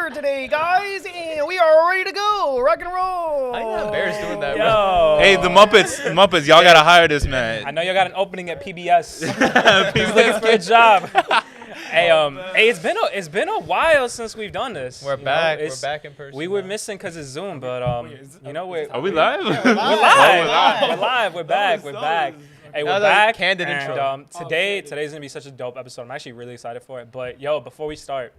here today, guys, and we are ready to go. Rock and roll. I think Bears doing that, Yo. Hey, the Muppets, y'all gotta hire this man. I know y'all got an opening at PBS. He's looking for a job. Hey, it's been a while since we've done this. We're back. We're back in person. We were missing because it's Zoom, but you know we're Are we live? we're live. We're back. Hey, we're back. Candid and, intro. today's gonna be such a dope episode. I'm actually really excited for it. But yo, before we start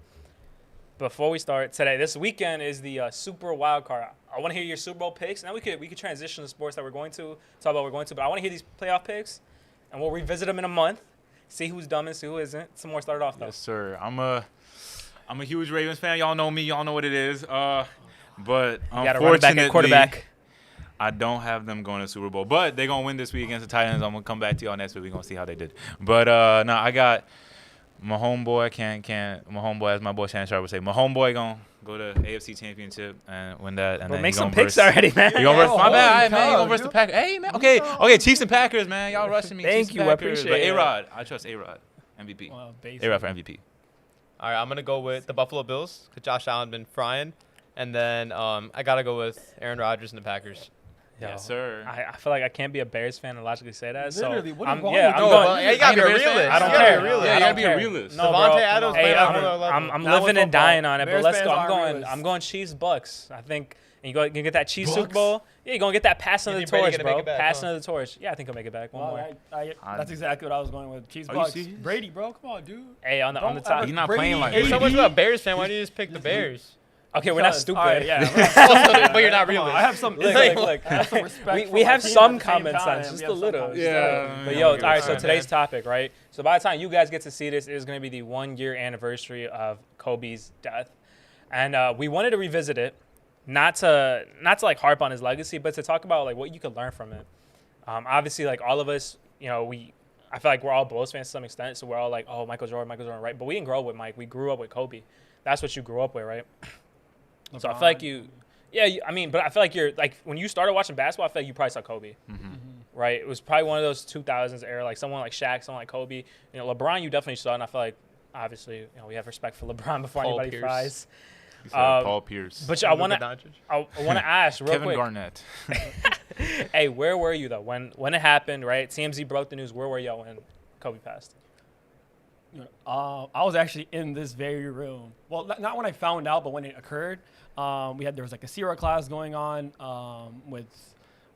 today, this weekend is the Super Wild Card. I want to hear your Super Bowl picks, and then we could transition to sports that we're going to talk about. What we're going to, but I want to hear these playoff picks, and we'll revisit them in a month. See who's dumb and see who isn't. Some more started off though. Yes, sir. I'm a huge Ravens fan. Y'all know me. Y'all know what it is. But You got a running unfortunately, back and quarterback. I don't have them going to the Super Bowl. But they're gonna win this week against the Titans. I'm gonna come back to y'all next week. We're gonna see how they did. But no, I got my homeboy. My homeboy, as my boy Shannon Sharp would say, my homeboy gonna go to AFC Championship and win that. And Well, then make he some gonna picks verse- already, man. You gonna verse my bad, man. You cow, gonna verse the Packers? Hey, man. Okay. Chiefs and Packers, man. Y'all rushing me. Thank Chiefs you, and I Packers. appreciate it. But A-Rod, I trust A-Rod. MVP. Well, A-Rod for MVP. All right, I'm gonna go with the Buffalo Bills because Josh Allen been frying, and then I gotta go with Aaron Rodgers and the Packers. Yo, Yes, sir. I feel like I can't be a Bears fan and logically say that. Literally, so what is I'm wrong yeah, with I'm you? going. Well, you gotta be a realist. I don't You gotta care. be a realist. Yeah, I you don't gotta be a care. realist. No, Devontae bro. Adams Hey, playing on another level. I'm Not with living and football. dying on it, Bears but let's fans go. aren't realists. I'm going Chiefs Bucks. I think and you get that Chiefs Super Bowl. Yeah, you're gonna get that passing You of the think Brady torch, gonna make bro. it back, Passing huh? of the torch. Yeah, I think he'll make it back. One Well, more. that's exactly what I was going with. Chiefs Are you Bucks. serious? Brady, bro, come on, dude. Hey, on the Don't top. ever- He's not Brady, playing like You're that. so much of a Bears fan. Why don't you just pick the Just- Bears? Okay, we're not Because- stupid. all right, yeah. But you're not Come on, realist. I have some. Look, look, look. I have some respect. We for have my team some at the same common time. sense, We just have a some little. common Yeah. sense. But Yeah, yo, all okay, right. So sorry, today's man. topic, right? So by the time you guys get to see this, it is going to be the 1-year anniversary of Kobe's death, and we wanted to revisit it, not to like harp on his legacy, but to talk about like what you could learn from it. Obviously, like all of us, you know, I feel like we're all Bulls fans to some extent, so we're all like, oh, Michael Jordan, right? But we didn't grow up with Mike. We grew up with Kobe. That's what you grew up with, right? So I feel like but I feel like you're like when you started watching basketball, I feel like you probably saw Kobe, right? It was probably one of those 2000s era, like someone like Shaq, someone like Kobe. You know, LeBron, you definitely saw, and I feel like obviously, you know, we have respect for LeBron before Paul anybody Pierce. fries. He said Paul Pierce. But I want to ask real Kevin quick. Garnett. Hey, where were you though when it happened? Right, TMZ broke the news. Where were y'all when Kobe passed? I was actually in this very room. Well, not when I found out, but when it occurred. There was like a Sierra class going on with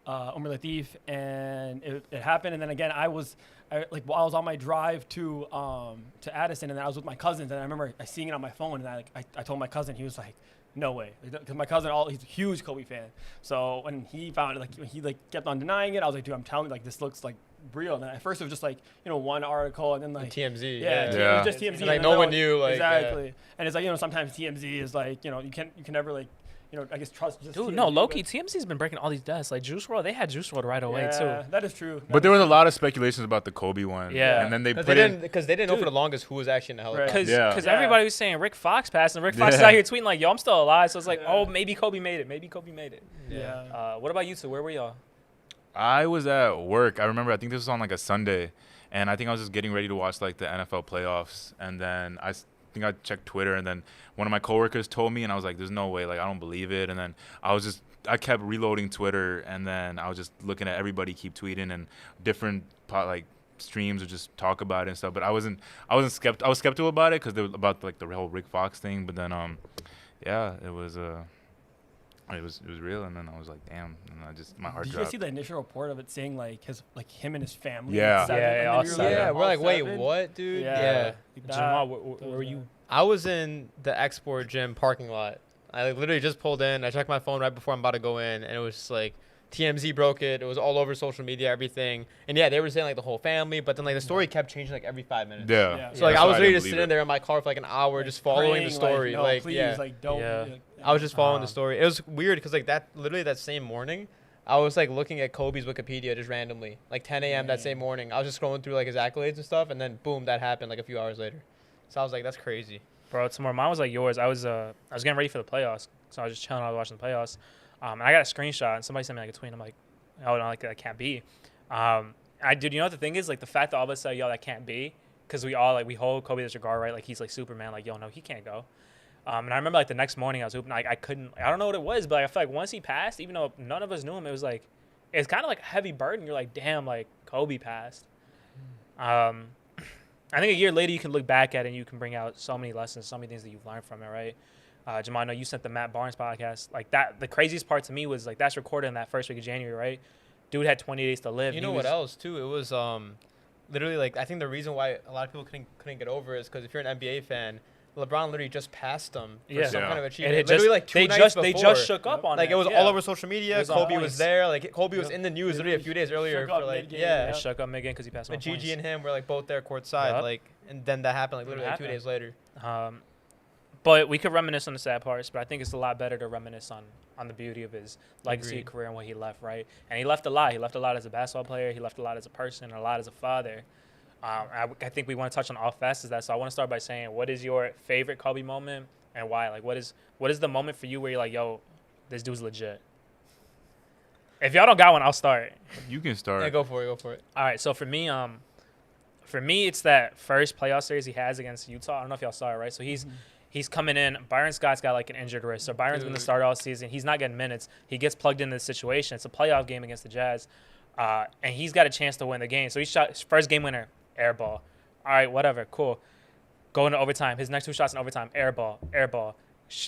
Umar Latif, and it happened. And then again, I was on my drive to Addison, and I was with my cousins, and I remember seeing it on my phone, and I told my cousin, he was like, no way, because my cousin, he's a huge Kobe fan. So when he found it, he kept on denying it. I was like, dude, I'm telling you, like, this looks like real. And then at first it was just like, one article, and then like TMZ. Yeah, Yeah. it was just TMZ. And, like, and no then one knew, like, exactly. And it's like, sometimes TMZ is like, you can never like, I guess trust just Dude, TMZ, no, low-key, but- TMZ's been breaking all these deaths. Like Juice WRLD, they had Juice WRLD right away Yeah, too. that is true. But there was a lot of speculations about the Kobe one. Yeah. And then they Because put in. they didn't know for Dude. the longest who was actually in the helicopter. Right. Because Yeah. everybody was saying Rick Fox passed, and Rick Fox is Yeah. out here tweeting like, yo, I'm still alive. So it's like, Yeah. oh, maybe Kobe made it. Yeah. What about you two? Where were y'all? I was at work. I remember, I think this was on like a Sunday. And I think I was just getting ready to watch like the NFL playoffs. And then I think I checked Twitter. And then one of my coworkers told me. And I was like, there's no way. Like, I don't believe it. And then I kept reloading Twitter. And then I was just looking at everybody keep tweeting. And different streams would just talk about it and stuff. But I was skeptical about it because about like the whole Rick Fox thing. But then, yeah, it was real, and then I was like, damn, and my heart Did you guys dropped. see the initial report of it saying like him and his family? Yeah. seven, Yeah, and then all we were seven. Yeah, all we're like, wait, seven? what, dude? Yeah. Like that. Jamal, where were you? I was in the Export Gym parking lot. I literally just pulled in. I checked my phone right before I'm about to go in, and it was just like TMZ broke it. It was all over social media, everything. And yeah, they were saying like the whole family, but then like the story kept changing like every 5 minutes. Yeah. Yeah. So like That's I why was ready to didn't sit believe in there in my car for like an hour just following Praying, the story. no, Like, please, yeah. like don't. Yeah. I was just following the story. It was weird because like that same morning, I was like looking at Kobe's Wikipedia just randomly, like 10 a.m. that same morning. I was just scrolling through like his accolades and stuff, and then boom, that happened like a few hours later. So I was like, that's crazy. Bro, tomorrow mine was like yours. I was getting ready for the playoffs, so I was just chilling. I was watching the playoffs, and I got a screenshot, and somebody sent me like a tweet. I'm like, oh no, like that can't be. Dude, you know what the thing is? Like the fact that all of us say, yo, that can't be, because we all like we hold Kobe as regard, right? Like he's like Superman. Like, yo, no, he can't go. And I remember like the next morning I was hooping. I couldn't. I don't know what it was, but I feel like once he passed, even though none of us knew him, it was like it's kind of like a heavy burden. You're like, damn, like Kobe passed. I think a year later you can look back at it and you can bring out so many lessons, so many things that you've learned from it, right? Jamal, I know you sent the Matt Barnes podcast. Like that, the craziest part to me was like that's recorded in that first week of January, right? Dude had 20 days to live. You know what else too? It was literally like I think the reason why a lot of people couldn't get over it is because if you're an NBA fan, LeBron literally just passed them for some kind of achievement. And literally like two nights before. They just shook up on like it. It was all over social media. Kobe was there. Like Kobe was Yep. in the news literally a few days earlier. Shook up For like mid-game, Yeah, shook up mid-game because he passed on Gigi points. and him were like both there courtside. Yep. Like, and then that happened like literally like 2 days later. But we could reminisce on the sad parts, but I think it's a lot better to reminisce on the beauty of his legacy, career, and what he left, right? And he left a lot. He left a lot as a basketball player. He left a lot as a person, and a lot as a father. I think we want to touch on how fast is that. So I want to start by saying, what is your favorite Kobe moment and why? Like, what is the moment for you where you're like, yo, this dude's legit? If y'all don't got one, I'll start. You can start. Yeah, go for it. All right, so for me, it's that first playoff series he has against Utah. I don't know if y'all saw it, right? So he's coming in. Byron Scott's got like an injured wrist. So Byron's been the starter all season. He's not getting minutes. He gets plugged into the situation. It's a playoff game against the Jazz. And he's got a chance to win the game. So he shot his first game winner, air ball. All right, whatever, cool. Going to overtime. His next two shots in overtime, air ball.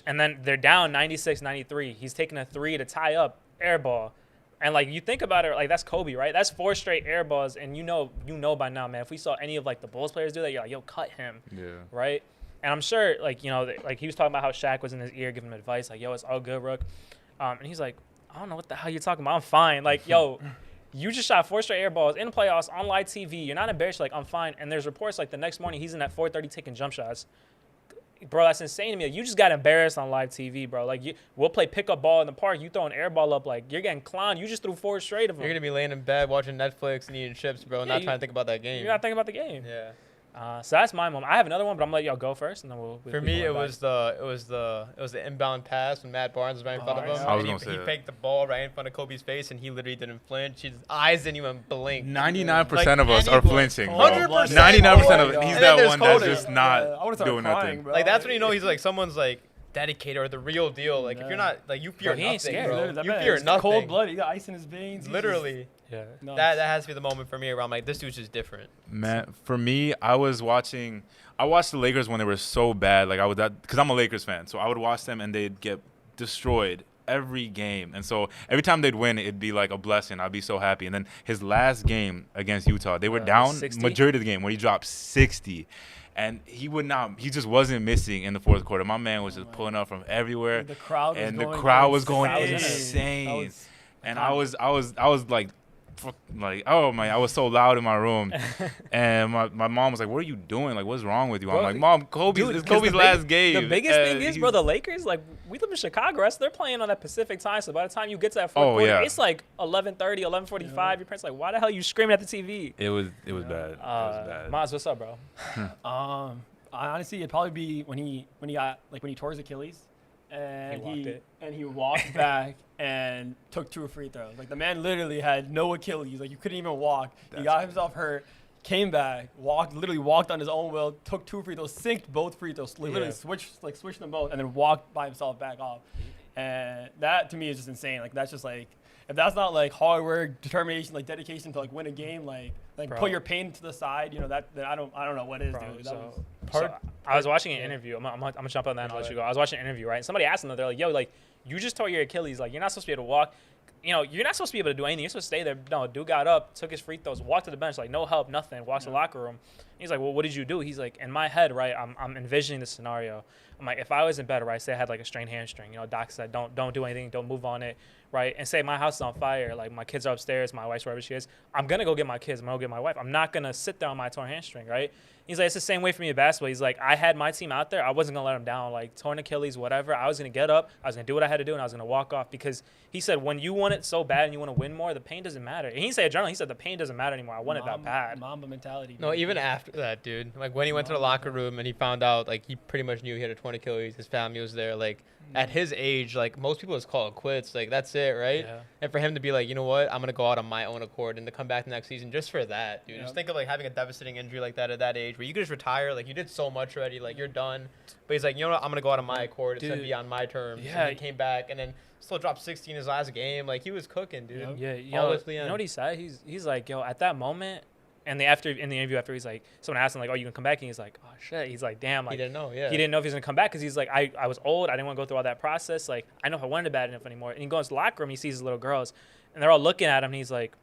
And then they're down 96-93. He's taking a three to tie up, air ball. And, like, you think about it, like, that's Kobe, right? That's 4 straight air balls. And you know by now, man, if we saw any of, like, the Bulls players do that, you're like, yo, cut him. Yeah. Right? And I'm sure, like, you know, like, he was talking about how Shaq was in his ear giving him advice, like, yo, it's all good, Rook. And he's like, I don't know what the hell you're talking about. I'm fine. Like, yo, you just shot 4 straight air balls in the playoffs on live TV. You're not embarrassed. Like, I'm fine. And there's reports, like, the next morning he's in at 4:30 taking jump shots. Bro, that's insane to me. Like, you just got embarrassed on live TV, bro. Like, we'll play pickup ball in the park. You throw an air ball up. Like, you're getting clowned. You just threw 4 straight of them. You're going to be laying in bed watching Netflix and eating chips, bro, not trying to think about that game. You're not thinking about the game. Yeah. So that's my moment. I have another one, but I'm going to let y'all go first, and then we'll For me, it was the inbound pass when Matt Barnes was right in front of him. I was and gonna say he that. faked the ball right in front of Kobe's face, and he literally didn't flinch. His eyes didn't even blink. 99% of us are flinching, bro. 100%. 99% of it. He's And then that there's one that's Kobe. just not I would've started doing crying, nothing. bro. Like, that's when you know he's like someone's like dedicated or the real deal. Like, if you're not, like, you fear Bro, he ain't nothing, scared. bro. Literally, You fear nothing. Cold blood. He got ice in his veins. Literally. Yeah. That has to be the moment for me where I'm like, this dude's just different. Man, for me, I watched the Lakers when they were so bad. Like, because I'm a Lakers fan, so I would watch them and they'd get destroyed every game. And so every time they'd win, it'd be like a blessing. I'd be so happy. And then his last game against Utah, they were down 60? majority of the game when he dropped 60. And he just wasn't missing in the fourth quarter. My man was just pulling up from everywhere. The crowd was going insane. insane. And I was like oh my, I was so loud in my room. And my mom was like, what are you doing? Like, what's wrong with you? I'm Bro, like, Mom, it's Kobe's last game. The biggest thing is, bro, the Lakers, like, we live in Chicago, right? So they're playing on that Pacific time. So by the time you get to that fourth quarter, it's like 11:30, 11:45. Your parents like, why the hell are you screaming at the TV? It was bad. It was bad. Maz, what's up, bro? Honestly, it'd probably be when he tore his Achilles, and he walked back and took 2 free throws. Like, the man literally had no Achilles. Like, you couldn't even walk. He got himself hurt, came back, literally walked on his own will, took 2 free throws, synced both free throws, literally switched them both, and then walked by himself back off. And that to me is just insane. Like, that's just like, if that's not like hard work, determination, like dedication to like win a game, like Bro. put your pain to the side, you know, then I don't know what is, Bro, dude. I was watching an interview. I'm gonna jump on that and let you go. I was watching an interview, right? And somebody asked him, they're like, yo, like, you just tore your Achilles. Like, you're not supposed to be able to walk. You know, you're not supposed to be able to do anything. You're supposed to stay there. No, dude got up, took his free throws, walked to the bench, like, no help, nothing, walked to the locker room. He's like, well, what did you do? He's like, in my head, right, I'm envisioning this scenario. I'm like, if I was in bed, right, say I had like a strained hamstring, you know, doc said, don't do anything, don't move on it, right? And say my house is on fire, like my kids are upstairs, my wife's wherever she is. I'm going to go get my kids. I'm going to go get my wife. I'm not going to sit there on my torn hamstring, right? He's like, it's the same way for me in basketball. He's like, I had my team out there. I wasn't going to let them down, like torn Achilles, whatever. I was going to get up. I was going to do what I had to do, and I was going to walk off because he said when you want it so bad and you want to win more, the pain doesn't matter. And he didn't say adrenaline. He said the pain doesn't matter anymore. I want it that bad. Mamba mentality. No, even after that, dude. Like, when he went to the locker room and he found out, like, he pretty much knew he had a 20 Achilles. His family was there. Like, at his age, like, most people just call it quits. Like, that's it, right? Yeah. And for him to be like, you know what? I'm going to go out on my own accord and to come back the next season just for that, dude. Yep. Just think of, like, having a devastating injury like that at that age. age where you could just retire. Like, you did so much already. Like, you're done. But he's like, you know what? I'm going to go out on my accord. It's going to be on my terms. Yeah. And he came back and then still dropped 60 in his last game. Like, he was cooking, dude. Yep. Yeah, All yo, the way to the you end. know what he said? He's like, yo, at that moment, and in the interview after, he's like, someone asked him like, oh, you can come back, and he's like, oh shit. He's like, damn, like He didn't know, yeah. he didn't know if he was gonna come back because he's like, I was old, I didn't want to go through all that process. Like, I know if I wanted it bad enough anymore. And he goes to the locker room, he sees his little girls, and they're all looking at him, and he's like,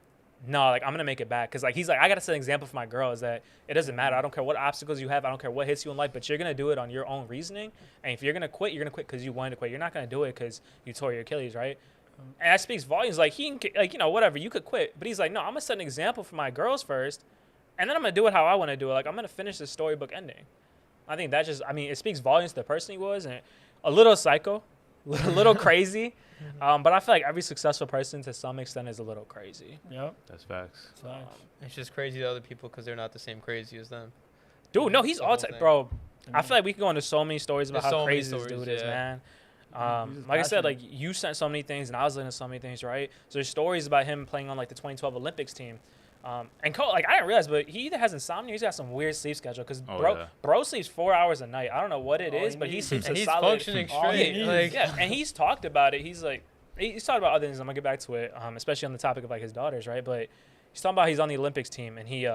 no, like I'm gonna make it back, because like he's like, I gotta set an example for my girls that it doesn't matter. I don't care what obstacles you have, I don't care what hits you in life, but you're gonna do it on your own reasoning. And if you're gonna quit because you wanted to quit. You're not gonna do it because you tore your Achilles, right? And that speaks volumes. Like, he can, like, you know, whatever, you could quit, but he's like, no, I'm gonna set an example for my girls first, and then I'm gonna do it how I want to do it. Like, I'm gonna finish the storybook ending. I think that just, I mean, it speaks volumes to the person he was, and a little psycho, a little crazy, but I feel like every successful person to some extent is a little crazy. Yep. That's facts. It's facts. It's just crazy to other people because they're not the same crazy as them. Dude, no, he's The all whole type, thing. bro. I feel like we can go into so many stories about There's how so many crazy this stories, dude is, yeah. man. He's just Like I said, passionate. like, you sent so many things, and I was listening to so many things, right? So there's stories about him playing on like the 2012 Olympics team, and like I didn't realize, but he either has insomnia, or he's got some weird sleep schedule, because Oh, bro, yeah. bro sleeps 4 hours a night. I don't know what it All is, he but he needs. sleeps And a he's solid. functioning All he straight. needs. Like, Yeah, and he's talked about it. He's like, he's talked about other things. I'm gonna get back to it, especially on the topic of like his daughters, right? But he's talking about he's on the Olympics team, and he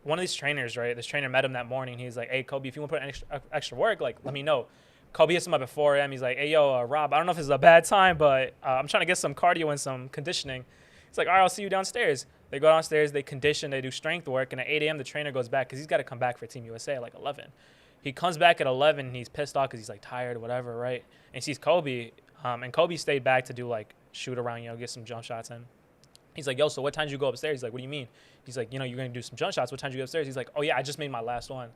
one of these trainers, right? This trainer met him that morning. He's like, hey, Kobe, if you want to put in extra work, like, let me know. Kobe hits him up at 4 a.m. He's like, hey, yo, Rob, I don't know if this is a bad time, but I'm trying to get some cardio and some conditioning. He's like, all right, I'll see you downstairs. They go downstairs, they condition, they do strength work, and at 8 a.m. the trainer goes back because he's got to come back for Team USA at like 11. He comes back at 11, and he's pissed off because he's like tired or whatever, right? And he sees Kobe, and Kobe stayed back to do like shoot around, you know, get some jump shots in. He's like, yo, so what time did you go upstairs? He's like, what do you mean? He's like, you know, you're going to do some jump shots. What time did you go upstairs? He's like, oh, yeah, I just made my last one.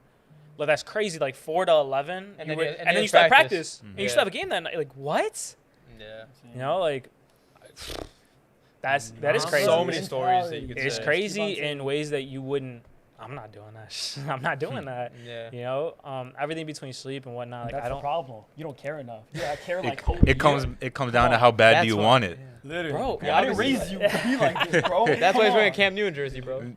Like, that's crazy. Like, 4 to 11. And you then were- you- and and then you you start practice. practice. And Yeah. you still have a game that night. Like, what? yeah. You know, like, that is crazy. So many stories that you could It's say. crazy in ways that you wouldn't. I'm not doing that. I'm not doing that. Yeah. You know, everything between sleep and whatnot. Like, That's I the don't. problem. You don't care enough. Yeah, I care It, like it comes down to how bad That's do you what- want it. literally. Bro, Yeah, I didn't honestly, raise you to be like this, bro. That's why Come he's wearing a on. Cam Newton jersey, bro.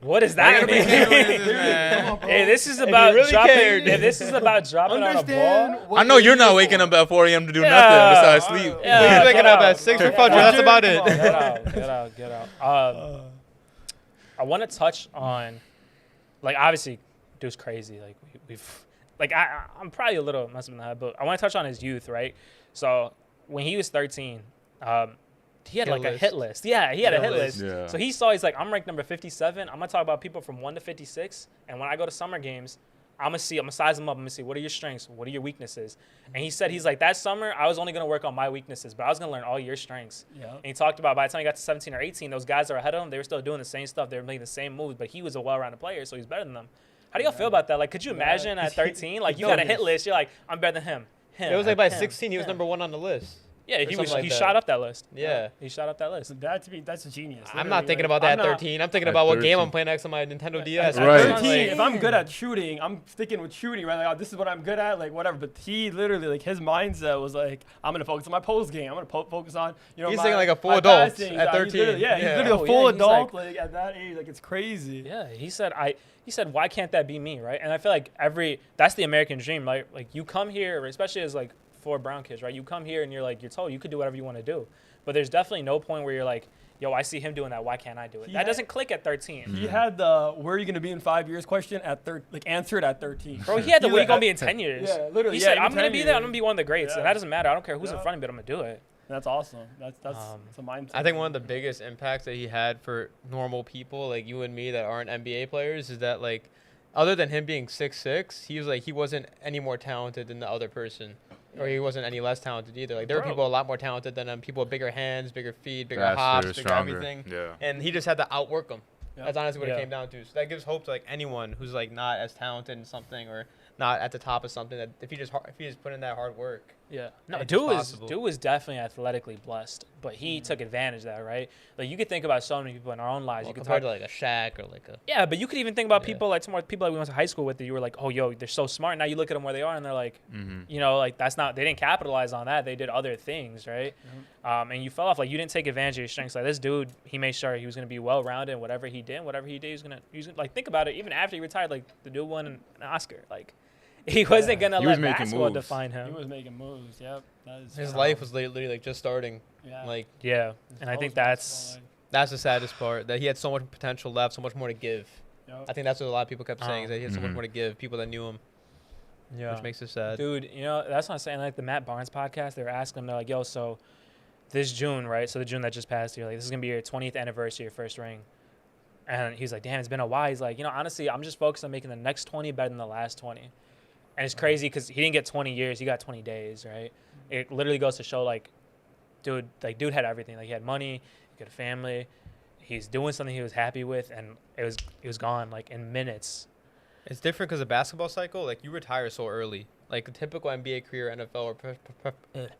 What does that mean? Come on, bro. Hey, this is you about really dropping. cared. If this is about dropping on a Understand ball. what I know you're not here waking for. up at 4 a.m. to do Yeah. nothing besides sleep. Yeah, He's waking get up out. at 6 for Get Fudger. out. That's about it. Come on, get out. I want to touch on, like, obviously, dude's crazy. Like, we've, like, I'm probably a little messed up in the head, but I want to touch on his youth, right? So when he was 13, he had Hit like a list. hit list. Yeah, he had a hit list. Yeah. So he's like, I'm ranked number 57. I'm gonna talk about people from 1 to 56, and when I go to summer games, I'm gonna size them up. I'm gonna see what are your strengths, what are your weaknesses. And he said he's like, that summer I was only gonna work on my weaknesses, but I was gonna learn all your strengths. Yeah. And he talked about by the time he got to 17 or 18, those guys that were ahead of him, they were still doing the same stuff. They were making the same moves, but he was a well-rounded player, so he's better than them. How do y'all feel about that? Like, could you imagine at 13, like, you got a hit list, you're like, I'm better than him. It was like by him, 16, he was him. number 1 on the list. Yeah, or something like he that. shot up that list. Yeah. He shot up that list. So that's a genius. I'm Literally, not thinking like, about that I'm at not- 13. I'm thinking At about what game 13. I'm playing next on my Nintendo DS. At Right. 13, Like, if I'm good at shooting, I'm sticking with shooting, right? Like, oh, this is what I'm good at, like, whatever. But he literally, like, his mindset was like, I'm going to focus on my post game. I'm going to focus on, you know, He's my, thinking like a full my adult passing. at He's 13. literally- Yeah, he's Yeah. literally Oh, a full yeah, he's adult, like, at that age. Like, it's crazy. Yeah, he said, why can't that be me, right? And I feel like that's the American dream, right? Like, you come here, especially as, like, 4 brown kids, right? You come here and you're told you could do whatever you want to do. But there's definitely no point where you're like, yo, I see him doing that. Why can't I do it? That doesn't click at 13. He had the "Where are you going to be in 5 years?" question at answered at 13. Bro, he had the He "Where you was- gonna be in 10 years?" Yeah, literally, He yeah, said, even "I'm gonna 10 be there. I'm years. gonna be one of the greats, Yeah. and that doesn't matter. I don't care who's in Yeah. front of me, but I'm gonna do it." That's awesome. That's Um, a mindset. I think one of the biggest impacts that he had for normal people like you and me that aren't NBA players is that, like, other than him being 6'6", he wasn't any more talented than the other person, or he wasn't any less talented either. Like, there were Bro. people a lot more talented than him, people with bigger hands, bigger feet, bigger Faster, hops, bigger stronger. everything. Yeah. And he just had to outwork them. Yeah. That's honestly what Yeah. it came down to. So that gives hope to, like, anyone who's, like, not as talented in something or not at the top of something that if he just put in that hard work. Yeah. No, It's dude possible. was definitely athletically blessed, but he took advantage of that, right? Like you could think about so many people in our own lives. Well, You could compared talk, to like a Shaq or like a yeah, but you could even think about Yeah. people like some more people that we went to high school with that you were like, oh, yo, they're so smart. Now you look at them where they are and they're like, you know, like that's not, they didn't capitalize on that. They did other things, right? And you fell off, like you didn't take advantage of your strengths. Like this dude, he made sure he was going to be well-rounded in whatever he did, he was going to, like think about it, even after he retired, like the dude won an Oscar. Like he wasn't going to He was let making basketball moves. define He him. was making moves. Yep. That is his life was literally like just starting. Yeah. Like Yeah. His And I think college that's, basketball, like, that's the saddest part, that he had so much potential left, so much more to give. yep. I think that's what a lot of people kept saying, is that he had so much Mhm. more to give people that knew him, which makes it sad. Dude, you know, that's what I'm saying. Like the Matt Barnes podcast, they were asking him, they're like, yo, so this June, right? So the June that just passed here, like, this is going to be your 20th anniversary, your first ring. And he's like, damn, it's been a while. He's like, you know, honestly, I'm just focused on making the next 20 better than the last 20. And it's crazy because he didn't get 20 years. He got 20 days, right? It literally goes to show, like, dude had everything. Like, he had money, he had a family. He's doing something he was happy with, and it was gone, like, in minutes. It's different because the basketball cycle, like you retire so early. Like the typical NBA career, NFL or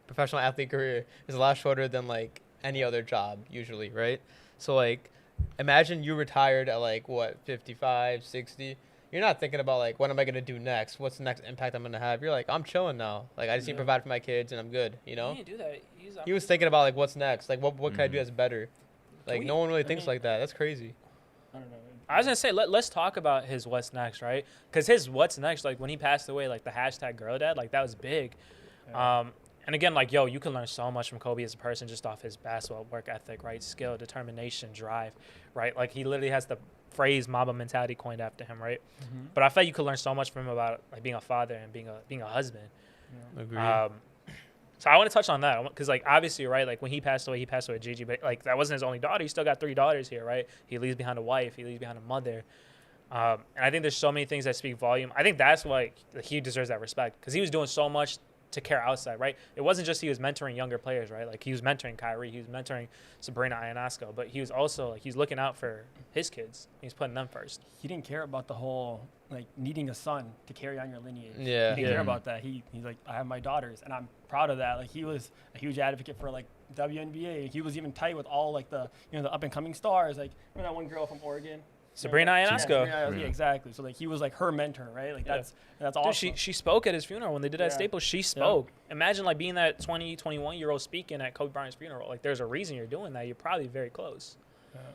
professional athlete career is a lot shorter than like any other job usually, right? So like, imagine you retired at like what 55, 60. You're not thinking about like what am I gonna do next? What's the next impact I'm gonna have? You're like, I'm chilling now. Like I just need to provide for my kids and I'm good. You know? He didn't do that. He was thinking about like what's next. Like what can I do Mhm. that's better? Like no one really thinks like that. That's crazy. I don't know. I was gonna say let's talk about his what's next, right? Because his what's next, like when he passed away, like the hashtag girl dad, like that was big. Yeah. And again, like yo, you can learn so much from Kobe as a person just off his basketball work ethic, right? Skill, determination, drive, right? Like he literally has the phrase Mamba mentality coined after him, right? Mhm. But I felt you could learn so much from him about like being a father and being a husband. Agree. So I want to touch on that because, like, obviously, right, like when he passed away with Gigi, but like that wasn't his only daughter. He still got 3 daughters here, right? He leaves behind a wife. He leaves behind a mother. And I think there's so many things that speak volume. I think that's why he deserves that respect because he was doing so much to care outside, right? It wasn't just he was mentoring younger players, right? Like he was mentoring Kyrie, he was mentoring Sabrina Ionescu, but he was also like he's looking out for his kids. He's putting them first. He didn't care about the whole like needing a son to carry on your lineage. Yeah. He didn't Yeah. care about that. He's like, I have my daughters, and I'm proud of that. Like he was a huge advocate for like WNBA. He was even tight with all like the the up and coming stars. Like remember that one girl from Oregon, Sabrina Ionescu. Sabrina, yeah, exactly. So like he was like her mentor, right? Like Yeah. that's Dude, awesome. she spoke at his funeral when they did that Yeah. Staples. She spoke. Imagine like being that 20, 21-year-old speaking at Kobe Bryant's funeral. Like there's a reason you're doing that. You're probably very close.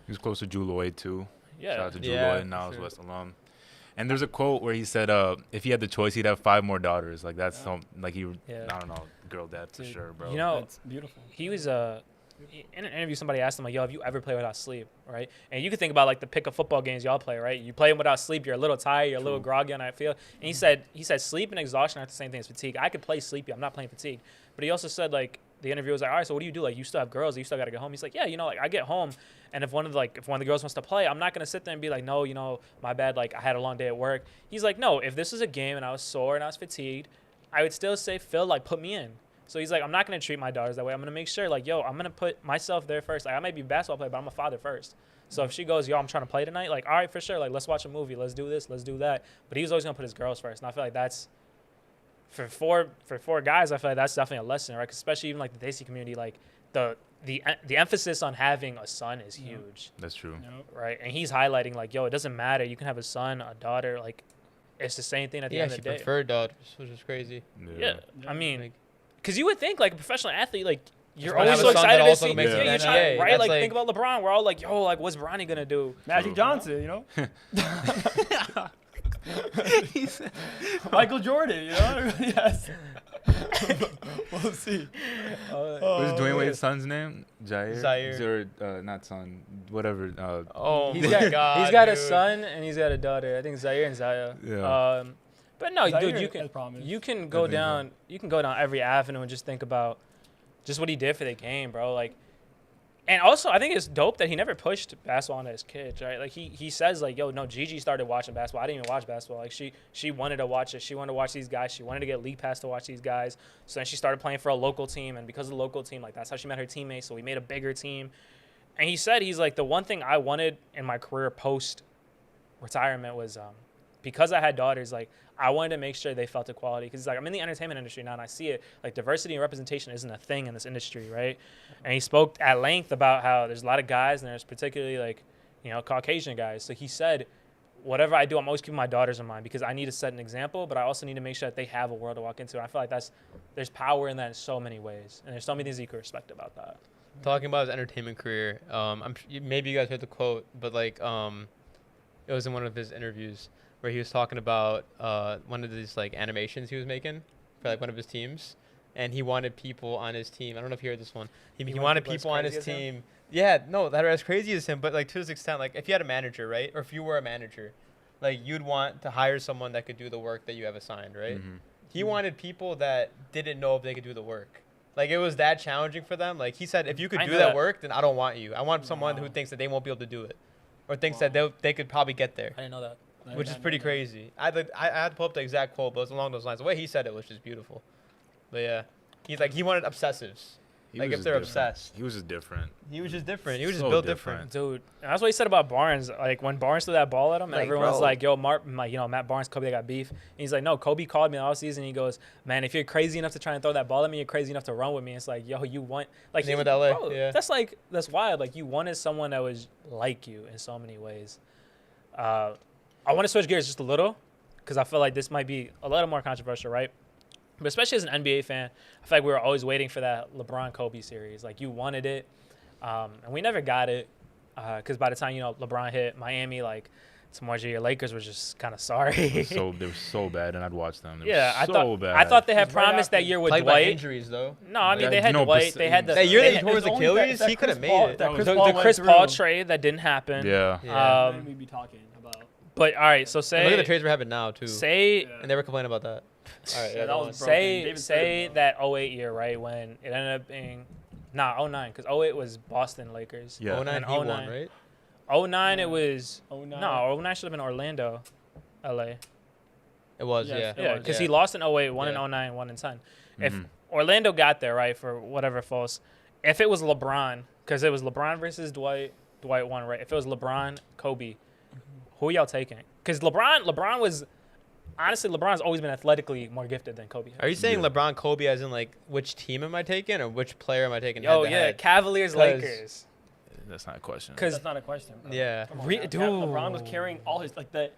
He was close to Drew Lloyd too. Yeah. Shout out to Drew Yeah, Lloyd, now for he's sure. West alum. And there's a quote where he said, if he had the choice, he'd have 5 more daughters. Like that's some like he, Yeah. I don't know, girl dad for Dude, sure, bro. You know, That's beautiful. he was in an interview. Somebody asked him like, "Yo, have you ever played without sleep?" Right? And you can think about like the pick of football games y'all play, right? You play them without sleep, you're a little tired, you're a little groggy on that field. And he said sleep and exhaustion aren't the same thing as fatigue. I could play sleepy, I'm not playing fatigue. But he also said like the interviewer was like, all right, so what do you do? Like you still have girls, you still got to get home. He's like, yeah, like I get home, and if one of the girls wants to play, I'm not gonna sit there and be like, no, my bad, like I had a long day at work. He's like, no, if this was a game and I was sore and I was fatigued, I would still say, Phil, like put me in. So he's like, I'm not going to treat my daughters that way. I'm going to make sure, like, yo, I'm going to put myself there first. Like, I might be a basketball player, but I'm a father first. So if she goes, yo, I'm trying to play tonight, like, all right, for sure. Like, let's watch a movie. Let's do this. Let's do that. But he was always going to put his girls first. And I feel like that's, for four guys, I feel like that's definitely a lesson, right? 'Cause especially even, like, the Desi community, like, the emphasis on having a son is huge, That's true. right? And he's highlighting, like, yo, it doesn't matter. You can have a son, a daughter. Like, it's the same thing at the Yeah, end she of the day. preferred daughters, which is crazy. Yeah. I mean, Like, because you would think like a professional athlete, like you're wanna always have so a son that excited to also see. makes it Yeah, in you're the trying, NBA. right? That's Like, like- think about LeBron. We're all like, yo, like what's Bronny gonna do? Magic True. Johnson, Michael Jordan, yes. We'll see. What's Dwayne Wade's son's name? Jair. Zaire. Not son. Whatever. oh He's my got God, he's got a dude. son and he's got a daughter. I think Zaire and Zaya. Yeah. But no, Zaire dude, has promise. you can go think so. down every avenue and just think about just what he did for the game, bro. Like, and also I think it's dope that he never pushed basketball onto his kids, right? Like he says like, yo, no, Gigi started watching basketball. I didn't even watch basketball. Like she wanted to watch it. She wanted to watch these guys. She wanted to get league pass to watch these guys. So then she started playing for a local team, and because of the local team, like that's how she met her teammates. So we made a bigger team. And he said he's like, the one thing I wanted in my career post retirement was because I had daughters, like I wanted to make sure they felt equality because like I'm in the entertainment industry now and I see it like diversity and representation isn't a thing in this industry, right? And he spoke at length about how there's a lot of guys and there's particularly like, you know, Caucasian guys. So he said, whatever I do, I'm always keeping my daughters in mind because I need to set an example, but I also need to make sure that they have a world to walk into. And I feel like there's power in that in so many ways, and there's so many things you can respect about that. Talking about his entertainment career, maybe you guys heard the quote, but like it was in one of his interviews where he was talking about one of these like animations he was making for like one of his teams, and he wanted people on his team. I don't know if you heard this one. He wanted people on his team. Yeah, no, that are as crazy as him, but like to this extent, like if you had a manager, right, or if you were a manager, like you'd want to hire someone that could do the work that you have assigned, right? Mm-hmm. He wanted people that didn't know if they could do the work. Like it was that challenging for them. Like he said, if you could do that work, then I don't want you. I want someone who thinks that they won't be able to do it, or thinks that they could probably get there. I didn't know that. Which is pretty crazy. I had to pull up the exact quote, but it was along those lines. The way he said it was just beautiful. But yeah, he's like he wanted obsessives. Like if they're obsessed. He was just different. He was just different. He was just built different. Dude, that's what he said about Barnes. Like when Barnes threw that ball at him, like, everyone's like, yo, Matt Barnes, Kobe, they got beef. And he's like, no, Kobe called me all season. He goes, man, if you're crazy enough to try and throw that ball at me, you're crazy enough to run with me. It's like, yo, you want like name with LA. Bro, yeah. That's wild. Like you wanted someone that was like you in so many ways. I want to switch gears just a little because I feel like this might be a little more controversial, right? But especially as an NBA fan, I feel like we were always waiting for that LeBron-Kobe series. Like, you wanted it, and we never got it because by the time, you know, LeBron hit Miami, like, towards your Lakers were just kind of sorry. They were so bad, and I'd watch them. I thought they had promised that year with Dwight. By injuries, though. No, I mean, they had Dwight. They had the that year they tore his Achilles, he could have made it. The Chris Paul trade that didn't happen. Yeah. We'd be talking about. But, all right, so say. And look at the trades we're having now, too. And they were complaining about that. All right, yeah, say that 08 year, right, when it ended up being 09, because 08 was Boston Lakers. Yeah. 09 he won, right? 09 it was 09 should have been Orlando, LA. It was, yeah, because he lost in 08, won in 09, won in 10. Mm-hmm. If Orlando got there, right, for whatever false, if it was LeBron, because it was LeBron versus Dwight won, right? If it was LeBron, Kobe, who are y'all taking? Because LeBron was. Honestly, LeBron's always been athletically more gifted than Kobe. Are you saying LeBron, Kobe as in, like, which team am I taking or which player am I taking? Oh, yeah, Cavaliers, Lakers. That's not a question. That's not a question, bro. Yeah. Dude. LeBron was carrying all his, like, the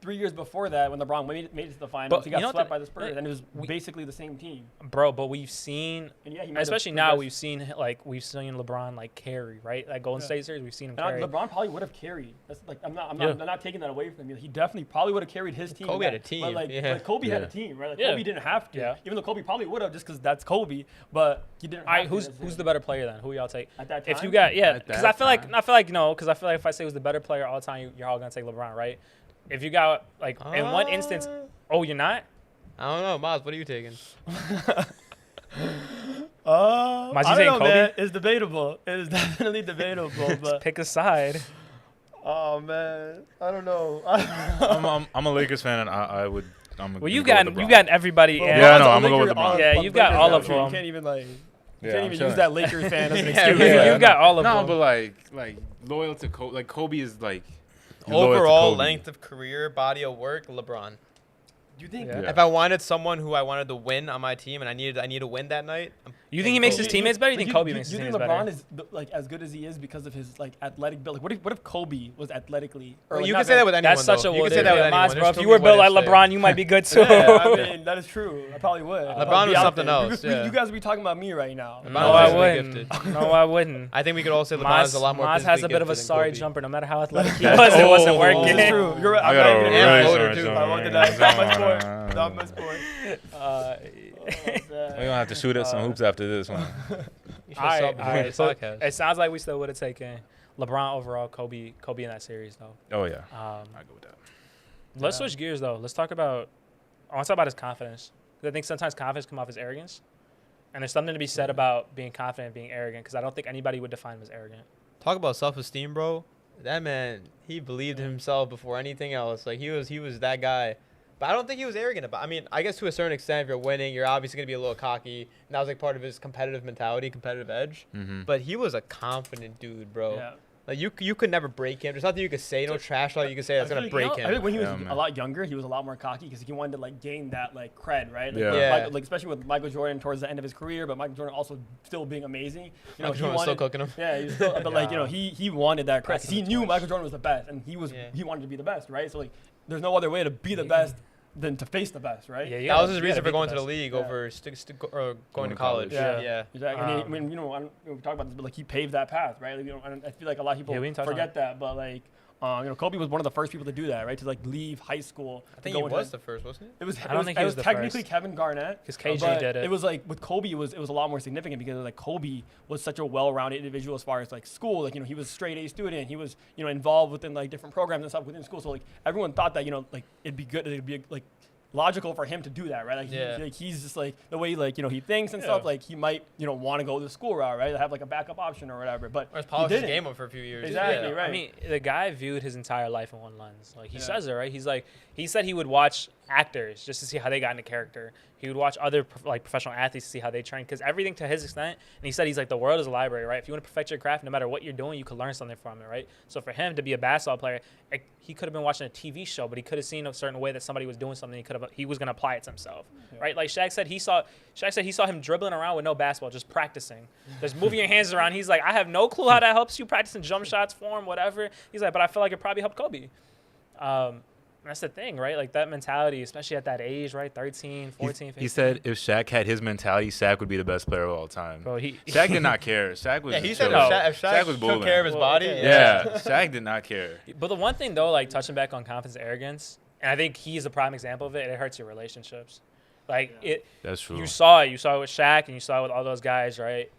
3 years before that when LeBron made it to the finals. He got swept by the Spurs, and it was basically the same team. Bro, but we've seen, especially now, we've seen LeBron, like, carry, right? Like, Golden State series, we've seen him carry. LeBron probably would have carried. That's like I'm not taking that away from him. He definitely probably would have carried his team. Kobe had a team. But Kobe had a team, right? Like, Kobe didn't have to. Yeah. Even though Kobe probably would have just because that's Kobe, but he didn't have to. Who's the better player then? Who y'all take? At that time? If you got, because I feel like if I say who's the better player all the time, you're all going to take LeBron, right? If you got, like, in one instance, you're not? I don't know. Miles, what are you taking? I don't know, man. It's debatable. It is definitely debatable. But pick a side. Oh, man. I don't know. I'm a Lakers fan, and I would. You got everybody. I'm going to go with LeBron. Yeah, you've got all of them. You can't even, like... You can't even use that Lakers fan as an excuse. You've got all of them. No, but, like loyal to Kobe. Like, Kobe is, like... Overall length of career, body of work, LeBron. Do you think? Yeah. If I wanted someone who I wanted to win on my team and I need to win that night, you think he makes his teammates better? You think Kobe makes his teammates better? Do you think LeBron is like as good as he is because of his like athletic build? Like, what if Kobe was athletically? Or you can say that with anyone. That's such a you can say that with anyone. Bro, if you were built like LeBron, you might be good too. Yeah, I mean that is true. I probably would. LeBron was something else. You guys would be talking about me right now. No, I wouldn't. No, I wouldn't. I think we could all say LeBron is a lot more. Maz has a bit of a sorry jumper. No matter how athletic he was, it wasn't working. That's true. You're right. I got a really sorry jumper. I wanted that. Not much more. We're gonna have to shoot at some hoops after this one. All right. So it sounds like we still would have taken LeBron overall, Kobe in that series though. Oh yeah, I go with that. Let's switch gears though. I want to talk about his confidence. Because I think sometimes confidence comes off as arrogance, and there's something to be said about being confident and being arrogant. Because I don't think anybody would define him as arrogant. Talk about self-esteem, bro. That man, he believed in himself before anything else. Like he was that guy. But I don't think he was arrogant about it. I mean, I guess to a certain extent, if you're winning, you're obviously going to be a little cocky. And that was like part of his competitive mentality, competitive edge. Mm-hmm. But he was a confident dude, bro. Yeah. Like you could never break him. There's nothing you could say, no trash talk you could say that's gonna break him. I think when he was Yeah, a lot younger, he was a lot more cocky because he wanted to like gain that like cred, right? Like, Yeah. Yeah. like especially with Michael Jordan towards the end of his career, but Michael Jordan also still being amazing. You know, Michael he Jordan was still wanted, cooking him. yeah, he was still, but like he wanted that cred. 'Cause he knew Michael Jordan was the best, and he wanted to be the best, right? So like, there's no other way to be the best than to face the best, right? Yeah, That was his reason for going to the league Yeah. over going to college. Yeah. Yeah. Exactly. And I mean, you know, we talk about this, but like he paved that path, right? Like, you know, I feel like a lot of people Yeah, we didn't touch on forget that, but like, you know, Kobe was one of the first people to do that, right? To like leave high school. I think to he go into was the first, wasn't he? It was. I don't think he was the technically first. Kevin Garnett. Because KG But did it. It was like with Kobe, it was a lot more significant because like Kobe was such a well-rounded individual as far as like school. Like, you know, he was a straight A student. He was, you know, involved within like different programs and stuff within school. So like everyone thought that, you know, like it'd be good, it'd be like logical for him to do that, right? Like, he's just like the way like, you know, he thinks and stuff. Like he might, you know, want to go the school route, right? Have like a backup option or whatever. But Or his he polished his didn't. game up for a few years. Exactly, Yeah. right. I mean, the guy viewed his entire life in one lens. Like he Yeah. says it, right? He's like, he said he would watch actors just to see how they got into character. He would watch other like professional athletes to see how they train, because everything to his extent. And he said he's like, the world is a library, right? If you want to perfect your craft, no matter what you're doing, you could learn something from it, right? So for him to be a basketball player, he could have been watching a TV show, but he could have seen a certain way that somebody was doing something. He was gonna apply it to himself, right? Like Shaq said he saw him dribbling around with no basketball, just practicing, just moving your hands around. He's like, I have no clue how that helps you practicing jump shots, form, whatever. He's like, but I feel like it probably helped Kobe. That's the thing, right? Like that mentality, especially at that age, right? 13, 14, 15. He said if Shaq had his mentality, Shaq would be the best player of all time. Bro, Shaq did not care. Shaq was Yeah, he just said chilling. if Shaq was took balling. care of his body. okay, Yeah, Shaq did not care. But the one thing though, like touching back on confidence and arrogance, and I think he's a prime example of it, it hurts your relationships. Like That's true. you saw it with Shaq and you saw it with all those guys, right?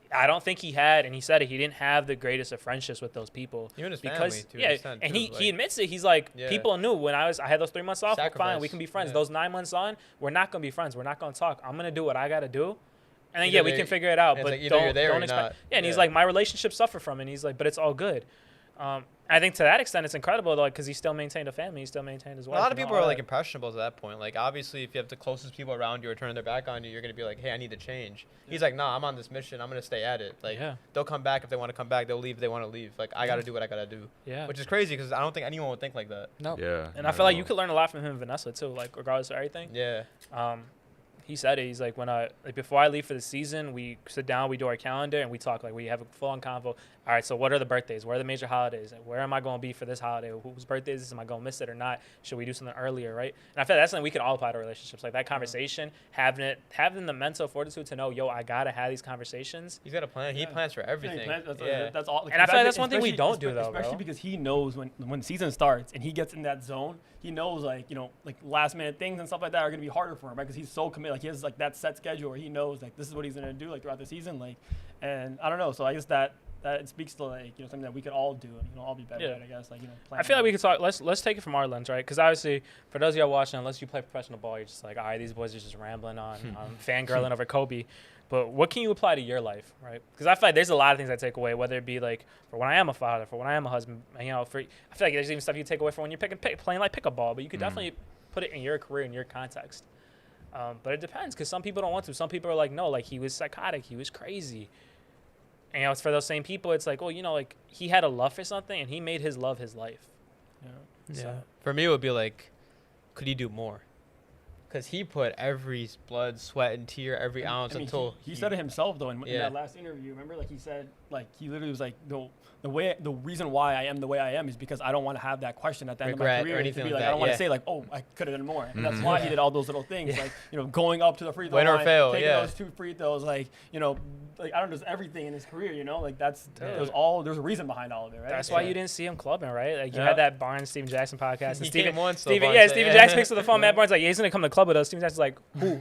I don't think he had, and he said it, he didn't have the greatest of friendships with those people. Even his because, family, to an yeah, extent, and too, he like- admits it. He's like, Yeah. people knew when I had those 3 months off, fine, Sacrifice. we can be friends. Yeah. Those 9 months on, we're not gonna be friends. We're not gonna talk. I'm gonna do what I gotta do, and then Either we they- can figure it out. it's But like either you're there or don't you're expect. not. Yeah, and he's Yeah. like, my relationship suffered from it. And he's like, but it's all good. I think to that extent, it's incredible though, because he still maintained a family. He still maintained his wife. A lot of and people all are like that. impressionable to that point. Like obviously, if you have the closest people around you are turning their back on you, you're gonna be like, hey, I need to change. He's like, nah, I'm on this mission. I'm gonna stay at it. Like Yeah. they'll come back if they want to come back. They'll leave if they want to leave. Like I gotta do what I gotta do. Yeah. Which is crazy because I don't think anyone would think like that. No. Yeah. And I feel like you could learn a lot from him and Vanessa too, like regardless of everything. Yeah. He said it. He's like, before I leave for the season, we sit down, we do our calendar, and we talk. Like, we have a full-on convo. All right, so what are the birthdays? Where are the major holidays? And where am I going to be for this holiday? Whose birthday is this? Am I going to miss it or not? Should we do something earlier, right? And I feel like that's something we can all apply to relationships. Like, that conversation, having the mental fortiditude to know, yo, I got to have these conversations. He's got a plan. He plans for everything. That's all. Like, And I feel like that's one thing we don't do, though, especially bro. because he knows when the season starts and he gets in that zone, he knows like, you know, like last minute things and stuff like that are gonna be harder for him, right? Because he's so committed. Like he has like that set schedule where he knows like this is what he's gonna do like throughout the season, like, and I don't know. So I guess that it speaks to like, you know, something that we could all do and, you know, all be better at, I guess. Like, you know, I feel like we could talk. Let's take it from our lens, right? Because obviously, for those of y'all watching, unless you play professional ball, you're just like, all right, these boys are just rambling on fangirling over Kobe. But what can you apply to your life, right? Because I feel like there's a lot of things I take away, whether it be like for when I am a father, for when I am a husband. You know, I feel like there's even stuff you take away from when you're playing like pickup ball. But you could definitely put it in your career, in your context. But it depends, because some people don't want to. Some people are like, no, like he was psychotic, he was crazy. And, you know, it's for those same people. It's like, well, you know, like he had a love for something, and he made his love his life. Yeah. So- For me, it would be like, could he do more? Because he put every blood, sweat, and tear, every ounce I mean, until he said it himself though in Yeah. that last interview. Remember, like he said, like he literally was like, the reason why I am the way I am is because I don't want to have that question at the end of my Regret or career. To anything be like like, I that, don't want to yeah. say like, oh, I could have done more. And that's why he did all those little things, like, you know, going up to the free throw Win or line, fail, taking yeah. those 2 free throws, like, you know, like I don't know, just everything in his career, you know, like there's a reason behind all of it, right? That's why you didn't see him clubbing, right? Like you had that Barnes Steven Jackson podcast. And He came once, though, Steven Barnes said, Jackson picks up the phone. Matt Barnes like, yeah, he's gonna come to the club with us. Steven Jackson's like,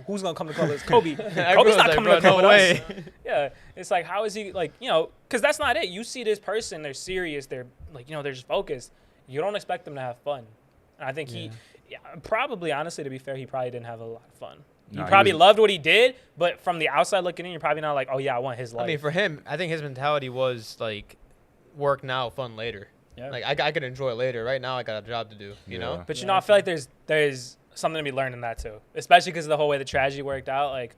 who's gonna come to the club with us? Kobe. Kobe's Everyone's not like, coming to the "Bro, club no with way." us. Yeah, it's like, how is he like, you know? Because that's not it. You see this person, they're serious, they're like, you know, they're just focused. You don't expect them to have fun. And I think he probably, honestly, to be fair, he probably didn't have a lot of fun. No, You he probably was- loved what he did, but from the outside looking in, you're probably not like, oh yeah, I want his life. I mean, for him, I think his mentality was like, work now, fun later. Yeah. Like I could enjoy it later. Right now, I got a job to do. You know. Yeah. But you know, I feel like there's something to be learned in that too, especially because of the whole way the tragedy worked out. Like,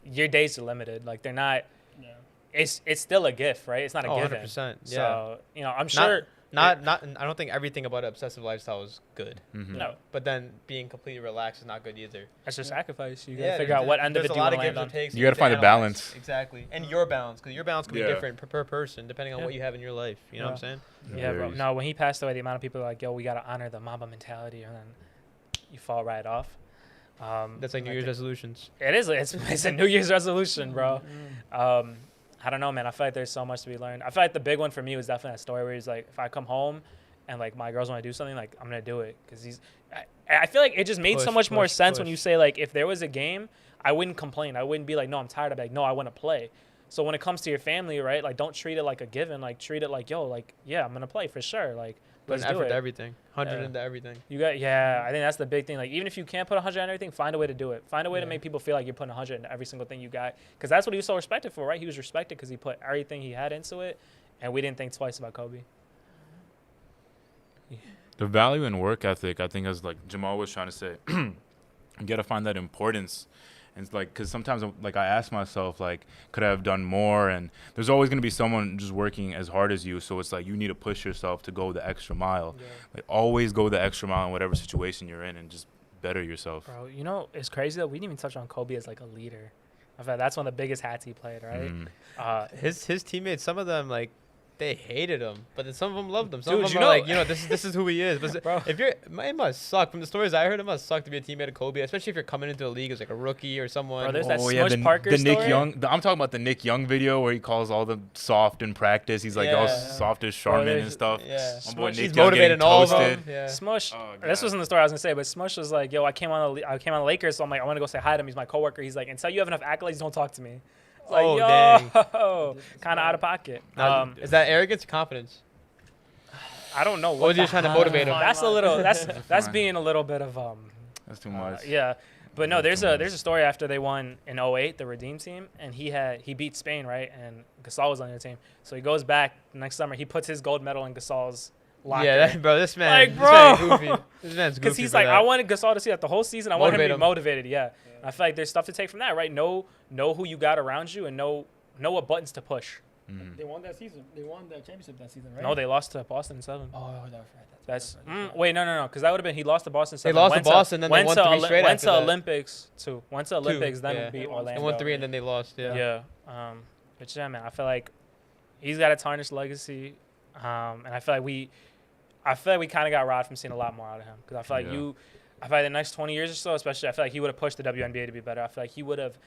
your days are limited. Like, they're not. Yeah. it's still a gift, right? It's not a Oh, given. 100%. Yeah. So, I'm sure. Not. I don't think everything about an obsessive lifestyle is good. Mhm. No, But then being completely relaxed is not good either. that's just sacrifice. You Yeah, gotta figure out what end of it there's you a lot want of to gives land and on. takes. You gotta need find the analyze. balance. Exactly. And your balance, because your balance can be Yeah. different per person depending on Yeah. what you have in your life. You know what I'm saying? Yeah, bro. Varies. No, when he passed away, the amount of people are like, yo, we gotta honor the Mamba mentality, and then you fall right off. That's like New I Year's think- resolutions. It is. It's a New Year's resolution, bro. I don't know, man. I feel like there's so much to be learned. I feel like the big one for me was definitely that story where he's like, if I come home and like my girls want to do something, like I'm gonna do it, because I feel like it just made so Push, much more push, sense when push. you say like, if there was a game, I wouldn't complain. I wouldn't be like, no, I'm tired. I'd be like, no, I want to play. So when it comes to your family, right? Like, don't treat it like a given. Like, treat it like, yo, like, yeah, I'm gonna play for sure. Like, Put let's an do effort it. to everything. 100 Yeah. into everything. I think that's the big thing. Like, even if you can't put 100 on everything, find a way to do it. Find a way to Yeah. make people feel like you're putting 100 into every single thing you got. Because that's what he was so respected for, right? He was respected because he put everything he had into it, and we didn't think twice about Kobe. The value in work ethic, I think, is like Jamal was trying to say, you got to find that importance. And it's like, because sometimes like I ask myself, like, could I have done more? And there's always going to be someone just working as hard as you. So it's like you need to push yourself to go the extra mile. Yeah. Like always go the extra mile in whatever situation you're in and just better yourself. Bro, it's crazy that we didn't even touch on Kobe as like a leader. I feel like that's one of the biggest hats he played, right? Mm. His teammates, some of them like they hated him, but then some of them loved him. Some Dude, of them you are know- like, this is who he is. But Bro. if it must suck. From the stories I heard, it must suck to be a teammate of Kobe, especially if you're coming into the league as like a rookie or someone. Bro, there's that yeah, Smush Parker the Nick story. Young. I'm talking about the Nick Young video where he calls all the soft in practice. He's like all Yeah. soft as Bro, Charmin there's- and stuff. Yeah. My boy Smush- Nick He's Young motivating getting all of toasted. them. Yeah. Smush. Oh, This God. wasn't the story I was gonna say, but Smush was like, "Yo, I came on the Lakers, so I'm like, I want to go say hi to him. He's my coworker." He's like, "Until you have enough accolades, don't talk to me." It's like, Oh, yo, kind of out of pocket. Now, is that arrogance or confidence? I don't know. Or was he just trying to motivate him? That's a little. That's Fine. being a little bit of That's too much. yeah. But no, That's there's too a story after they won in 08, the Redeem team, and he beat Spain, right? And Gasol was on their team, so he goes back next summer. He puts his gold medal in Gasol's locker. Yeah, bro, this man. Like, This bro. man goofy. This man's goofy. Because he's for like, that. I wanted Gasol to see that the whole season. I want him to Motivate be him. motivated. Yeah. I feel like there's stuff to take from that, right? Know who you got around you, and know what buttons to push. Mhm. They won that season. They won the championship that season, right? No, they lost to Boston in 7. Oh, that's right. That's wait, no, because that would have been he lost to Boston. 7. They lost to went Boston, then they went won to 3 straight Went after to that. Olympics too. Went to Olympics, then yeah. beat They Orlando. won 3 and then they lost. Yeah. Yeah. But yeah, man, I feel like he's got a tarnished legacy, and I feel like we kind of got robbed from seeing a lot more out of him, because I feel like Yeah. I feel like the next 20 years or so, especially, I feel like he would have pushed the WNBA to be better. I feel like he would have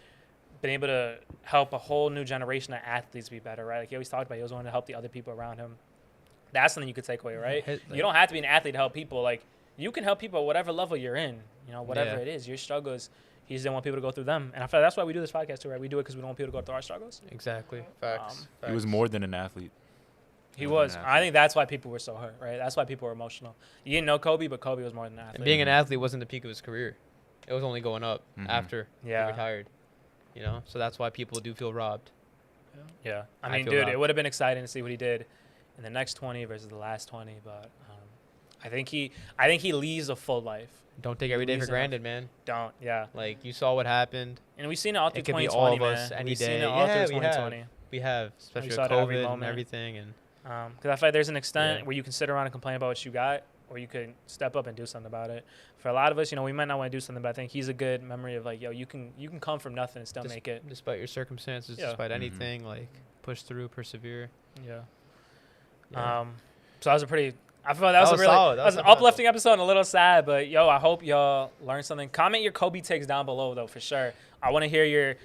been able to help a whole new generation of athletes be better, right? Like he always talked about, he was wanting to help the other people around him. That's something you could take away, right? You don't have to be an athlete to help people. Like, you can help people at whatever level you're in, whatever Yeah. it is. Your struggles, he just didn't want people to go through them. And I feel like that's why we do this podcast too, right? We do it because we don't want people to go through our struggles. Exactly. Facts. He was more than an athlete. He More than was. an I think that's why people were so hurt, right? That's why people were emotional. You didn't know Kobe, but Kobe was more than an athlete. And being an athlete wasn't the peak of his career. It was only going up Mhm. after Yeah. he retired. So that's why people do feel robbed. Yeah. I I mean, feel dude, that. it would have been exciting to see what he did in the next 20 versus the last 20, but I think he leads a full life. Don't take every day for Losing granted, man. Don't. Yeah. Like, you saw what happened. And we've seen it all through It could be 2020, all of man. us any We've seen day. it all Yeah, through we have. 2020. We have, especially saw with it every COVID and moment. everything. And Because I feel like there's an extent Yeah. where you can sit around and complain about what you got, or you could step up and do something about it. For a lot of us, we might not want to do something, but I think he's a good memory of like, yo, you can come from nothing and still Just- make it. despite your circumstances, Yeah. despite Mhm. anything, like, push through, persevere. Yeah. Yeah. So that was a pretty. I feel like that was a was really solid. that was an uplifting episode and a little sad, but yo, I hope y'all learned something. Comment your Kobe takes down below though, for sure. I want to hear your.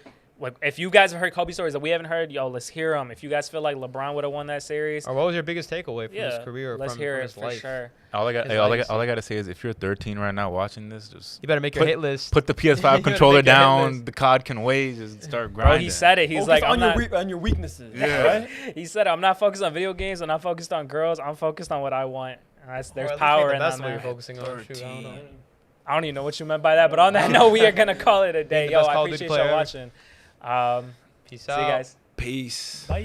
Like, if you guys have heard Kobe stories that we haven't heard, yo, let's hear them. If you guys feel like LeBron would have won that series, Or what was your biggest takeaway from his yeah, career or let's from, hear from it his for life? sure. All I got, His all I legacy. got, all I got to say is, if you're 13 right now watching this, just You better make your Put- hit list. put the You PS5 gotta controller make your hit down. list. The COD can wait. Just start Bro, grinding. he said it. He's Focus like, on I'm not. on your weaknesses. Yeah. Right? He said, I'm not focused on video games. I'm not focused on girls. I'm focused on what I want. And Or there's at least power make in the best that, of what you're man. focusing on. Shoot, I don't know. I don't even know what you meant by that, but on that note, we are gonna call it a day. the Yo, best I Call of Duty appreciate y'all player. watching. Peace See out. you guys. Peace. Bye.